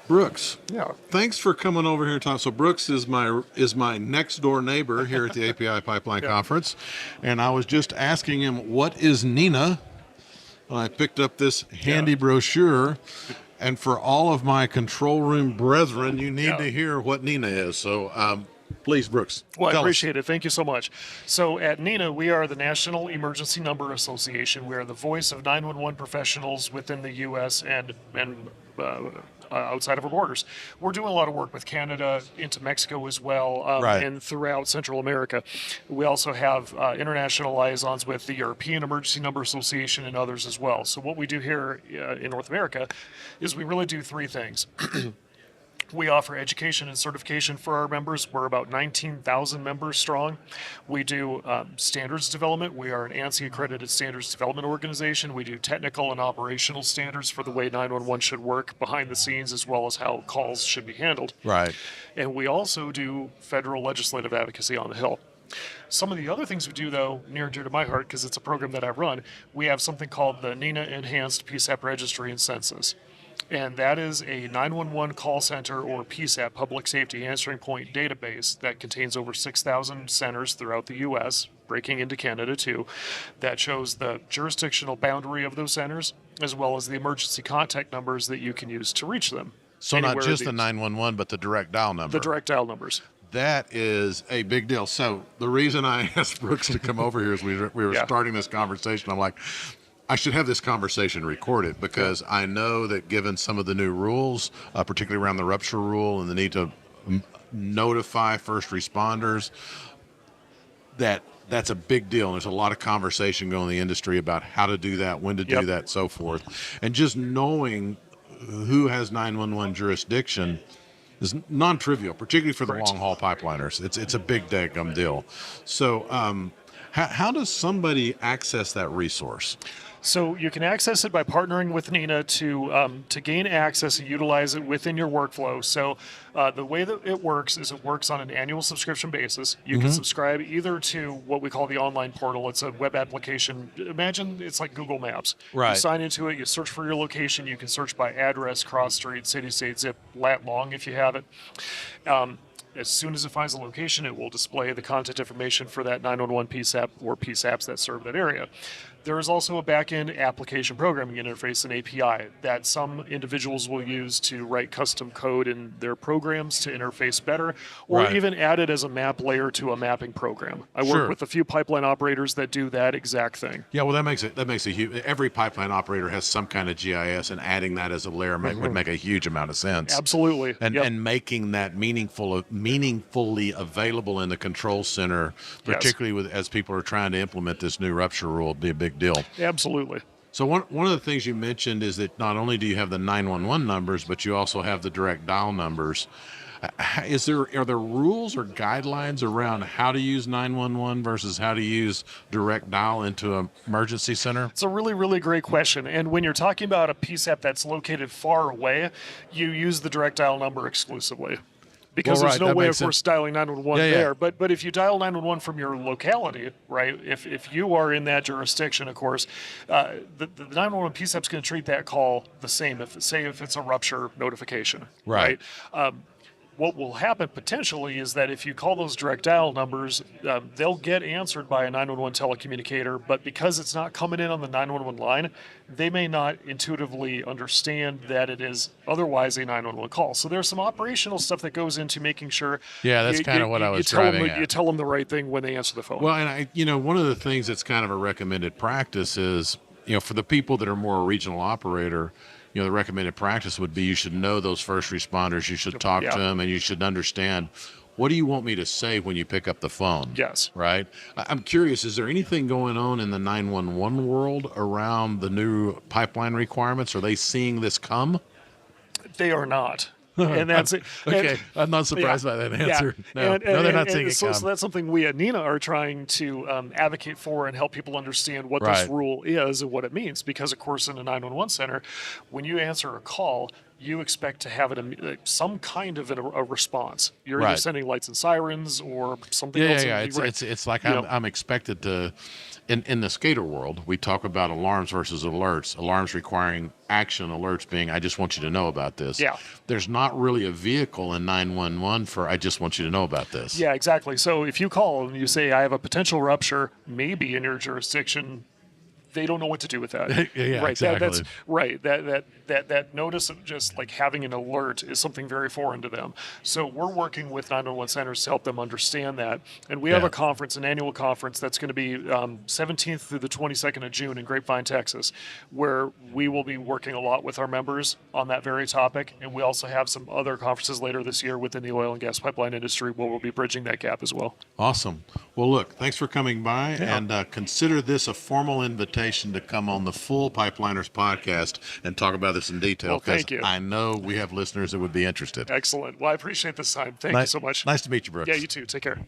Brooks, Yeah. thanks for coming over here and talking. So Brooks is my next door neighbor here at the API Pipeline Yeah. Conference, and I was just asking him what is NENA. And I picked up this handy brochure, and for all of my control room brethren, you need to hear what NENA is. So, please, Brooks. Well, I tell us. appreciate it. Thank you so much. So at NENA, we are the National Emergency Number Association. We are the voice of 911 professionals within the U.S. and outside of our borders. We're doing a lot of work with Canada, into Mexico as well, Right. and throughout Central America. We also have international liaisons with the European Emergency Number Association and others as well. So what we do here in North America is we really do three things. We offer education and certification for our members. We're about 19,000 members strong. We do standards development. We are an ANSI accredited standards development organization. We do technical and operational standards for the way 911 should work behind the scenes, as well as how calls should be handled. Right. And we also do federal legislative advocacy on the Hill. Some of the other things we do, though, near and dear to my heart, because it's a program that I run, we have something called the NENA Enhanced PSAP Registry and Census. And that is a 911 call center or PSAP, public safety answering point database that contains over 6,000 centers throughout the U.S., breaking into Canada too, that shows the jurisdictional boundary of those centers, as well as the emergency contact numbers that you can use to reach them. So not just the 911, but the direct dial number. The direct dial numbers. That is a big deal. So the reason I asked Brooks to come over here is we were starting this conversation. I'm like, I should have this conversation recorded because I know that given some of the new rules, particularly around the rupture rule and the need to notify first responders, that's a big deal. And there's a lot of conversation going in the industry about how to do that, when to do that, so forth. And just knowing who has 911 jurisdiction is non-trivial, particularly for the long-haul pipeliners. It's a big daggum deal. So how does somebody access that resource? So you can access it by partnering with NENA to gain access and utilize it within your workflow. So the way that it works is it works on an annual subscription basis. You can subscribe either to what we call the online portal. It's a web application. Imagine it's like Google Maps. Right. You sign into it, you search for your location. You can search by address, cross street, city, state, zip, lat, long if you have it. As soon as it finds a location, it will display the contact information for that 911 PSAP or PSAPs that serve that area. There is also a back-end application programming interface, an API, that some individuals will use to write custom code in their programs to interface better, or even add it as a map layer to a mapping program. I work with a few pipeline operators that do that exact thing. Yeah, well, that makes a huge. Every pipeline operator has some kind of GIS, and adding that as a layer would make a huge amount of sense. Absolutely, and making that meaningfully available in the control center, particularly as people are trying to implement this new rupture rule, would be a big deal. Absolutely. So one of the things you mentioned is that not only do you have the 911 numbers, but you also have the direct dial numbers. Are there rules or guidelines around how to use 911 versus how to use direct dial into an emergency center? It's a really, really great question. And when you're talking about a PSAP that's located far away, you use the direct dial number exclusively. Because there's no way, of course, dialing 911 there. But if you dial 911 from your locality, right, if you are in that jurisdiction, of course, the 911 PSAP's going to treat that call the same, if it's a rupture notification. Right? What will happen potentially is that if you call those direct dial numbers, they'll get answered by a 911 telecommunicator, but because it's not coming in on the 911 line, they may not intuitively understand that it is otherwise a 911 call. So there's some operational stuff that goes into making sure. Yeah, that's kind of what I was driving at. You tell them the right thing when they answer the phone. Well, and one of the things that's kind of a recommended practice is, for the people that are more a regional operator, the recommended practice would be you should know those first responders, you should talk to them, and you should understand, what do you want me to say when you pick up the phone? Yes. Right? I'm curious, is there anything going on in the 911 world around the new pipeline requirements? Are they seeing this come? They are not. And that's it. Okay, I'm not surprised by that answer. No, they're not seeing it come. So that's something we at NENA are trying to advocate for and help people understand what this rule is and what it means. Because, of course, in a 911 center, when you answer a call, you expect to have some kind of a response. You're Right. either sending lights and sirens or something else. Yeah. It's like I'm expected to. In the skater world, we talk about alarms versus alerts. Alarms requiring action, alerts being, I just want you to know about this. Yeah. There's not really a vehicle in 911 for, I just want you to know about this. Yeah, exactly. So if you call and you say, I have a potential rupture, maybe in your jurisdiction, they don't know what to do with that. Yeah, right. exactly. That's right. That notice of just like having an alert is something very foreign to them. So we're working with 911 centers to help them understand that. And we have a conference, an annual conference that's going to be 17th through the 22nd of June in Grapevine, Texas, where we will be working a lot with our members on that very topic. And we also have some other conferences later this year within the oil and gas pipeline industry where we'll be bridging that gap as well. Awesome. Well, look, thanks for coming by, and consider this a formal invitation to come on the Full Pipeliners podcast and talk about this in detail. Well, thank you. I know we have listeners that would be interested. Excellent. Well, I appreciate this time. Thank you so much. Nice to meet you, Brooks. Yeah, you too. Take care.